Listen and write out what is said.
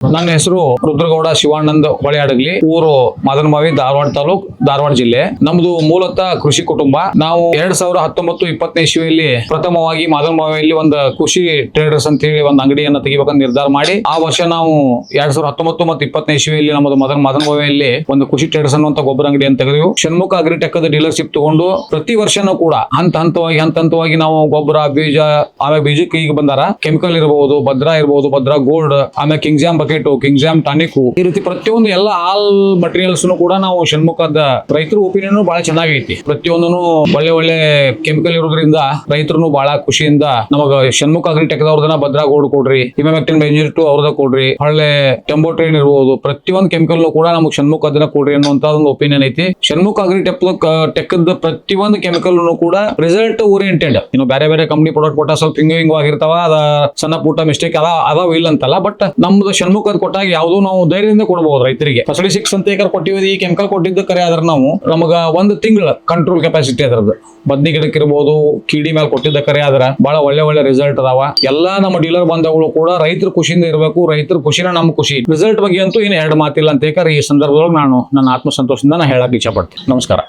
ನನ್ನ ಹೆಸರು ರುದ್ರಗೌಡ ಶಿವಾನಂದ ಹೊಳೆಯಾಡಗ್ಲಿ, ಊರು ಮಾದನಬಾವಿ, ಧಾರವಾಡ ತಾಲೂಕ್, ಧಾರವಾಡ ಜಿಲ್ಲೆ. ನಮ್ದು ಮೂಲತಃ ಕೃಷಿ ಕುಟುಂಬ. ನಾವು 2019-20 ಇಸ್ವಿಯಲ್ಲಿ ಪ್ರಥಮವಾಗಿ ಮಾದನಬಾವಿಯಲ್ಲಿ ಒಂದು ಕೃಷಿ ಟ್ರೇಡರ್ಸ್ ಅಂತ ಹೇಳಿ ಒಂದು ಅಂಗಡಿಯನ್ನ ತೆಗಿಬೇಕಂತ ನಿರ್ಧಾರ ಮಾಡಿ, ಆ ವರ್ಷ ನಾವು 2019 ಮತ್ತು 20 ಇಸ್ವಿಯಲ್ಲಿ ನಮ್ಮದು ಮಾದನಬಾವಿಯಲ್ಲಿ ಒಂದು ಕೃಷಿ ಟ್ರೇಡರ್ಸ್ ಅನ್ನುವಂತ ಗೊಬ್ಬರ ಅಂಗಡಿ ಅಂತ ತೆಗೆದು ಷಣ್ಮುಖ ಅಗ್ರಿಟೆಕ್ ಡೀಲರ್ಶಿಪ್ ತಗೊಂಡು ಪ್ರತಿ ವರ್ಷನೂ ಕೂಡ ಹಂತ ಹಂತವಾಗಿ ನಾವು ಗೊಬ್ಬರ, ಬೀಜ, ಆಮೇಲೆ ಬೀಜಕ್ಕೆ ಈಗ ಬಂದಾರ ಕೆಮಿಕಲ್ ಇರಬಹುದು, ಭದ್ರಾ ಇರಬಹುದು, ಭದ್ರಾ ಗೋಲ್ಡ್, ಆಮೇಲೆ ಕಿಂಗ್ಜಾಮ್ ಬಕೆಟ್, ಕಿಂಗ್ಜಾಮ್ ಟಾನಿಕ್, ಈ ರೀತಿ ಪ್ರತಿಯೊಂದು ಎಲ್ಲ ಆಲ್ ಮಟೀರಿಯಲ್ಸ್ ಕೂಡ ನಾವು ಷಣ್ಮುಖದ ರೈತರ ಒಪಿನಿಯನ್ ಬಹಳ ಚೆನ್ನಾಗೈತಿ. ಪ್ರತಿಯೊಂದನ್ನು ಒಳ್ಳೆ ಕೆಮಿಕಲ್ ಇರೋದ್ರಿಂದ ರೈತರು ಬಹಳ ಖುಷಿಯಿಂದ ನಮಗ ಷಣ್ಮುಖ ಅಗ್ರಿಟೆಕ್ ಅವ್ರದನ್ನ ಭದ್ರಾ ಗೋಲ್ಡ್ ಕೊಡ್ರಿ, ಇಮ್ಯಾಮೆಕ್ಟಿನ್ ಬೆಂಜರ್ 2 ಅವ್ರದ ಕೊಡ್ರಿ, ಹೊಳ್ಳೆ ಟೆಂಬೋ ಟ್ರೈನ್ ಇರಬಹುದು, ಪ್ರತಿಯೊಂದು ಕೆಮಿಕಲ್ ಕೂಡ ನಮಗೆ ಷಣ್ಮುಖ ಅದನ್ನ ಕೊಡ್ರಿ ಅನ್ನುವಂತ ಒಂದು ಒಪಿನಿಯನ್ ಐತಿ. ಷಣ್ಮುಖ ಅಗ್ರಿಟೆಕ್ ಪ್ರತಿಯೊಂದು ಕೆಮಿಕಲ್ ಕೂಡ ರಿಸಲ್ಟ್ ಓರಿಯೆಂಟೆಡ್. ಇನ್ನು ಬೇರೆ ಕಂಪನಿ ಪ್ರಾಡಕ್ಟ್ ಕೊಟ್ಟ ಸ್ವಲ್ಪ ಹಿಂಗ ಆಗಿರ್ತಾವ, ಅದ ಸಣ್ಣ ಪುಟ್ಟ ಮಿಸ್ಟೇಕ್ ಅದಾವ ಇಲ್ಲ ಅಂತಲ್ಲ, ಬಟ್ ನಮ್ದು ಷಣ್ಮುಖ ಕೊಟ್ಟಾಗ ಯಾವ್ದು ನಾವು ಧೈರ್ಯದಿಂದ ಕೊಡಬಹುದು ರೈತರಿಗೆ. ಫಸಲಿ 6 ಅಂತ ಕೊಟ್ಟಿವಿ, ಈ ಕೆಮಿಕಲ್ ಕೊಟ್ಟಿದ್ದು ಕರೆ ಆದ್ರೆ ನಾವು ನಮಗ ಒಂದು ತಿಂಗಳ ಕಂಟ್ರೋಲ್ ಕೆಪಾಸಿಟಿ ಅದರದ್ದು. ಬದ್ನಿ ಗಿಡಕ್ಕೆ ಇರಬಹುದು, ಕೀಡಿ ಮೇಲೆ ಕೊಟ್ಟಿದ್ದ ಕರೆ ಆದ್ರ ಬಹಳ ಒಳ್ಳೆ ರಿಸಲ್ಟ್ ಅದಾವ. ಎಲ್ಲಾ ನಮ್ಮ ಡೀಲರ್ ಬಂದವರು ಕೂಡ ರೈತರ ಖುಷಿಯಿಂದ ಇರಬೇಕು, ರೈತರ ಖುಷಿನ ನಮ್ಮ ಖುಷಿ. ರಿಸಲ್ಟ್ ಬಗ್ಗೆ ಅಂತೂ ಏನು ಎರಡು ಮಾತಿಲ್ಲ ಅಂತ ಈ ಸಂದರ್ಭದೊಳಗೆ ನಾನು ನನ್ನ ಆತ್ಮಸಂತೋಷದಿಂದ ಹೇಳಕ್ ಇಚ್ಛೆ ಪಡ್ತೀನಿ. ನಮಸ್ಕಾರ.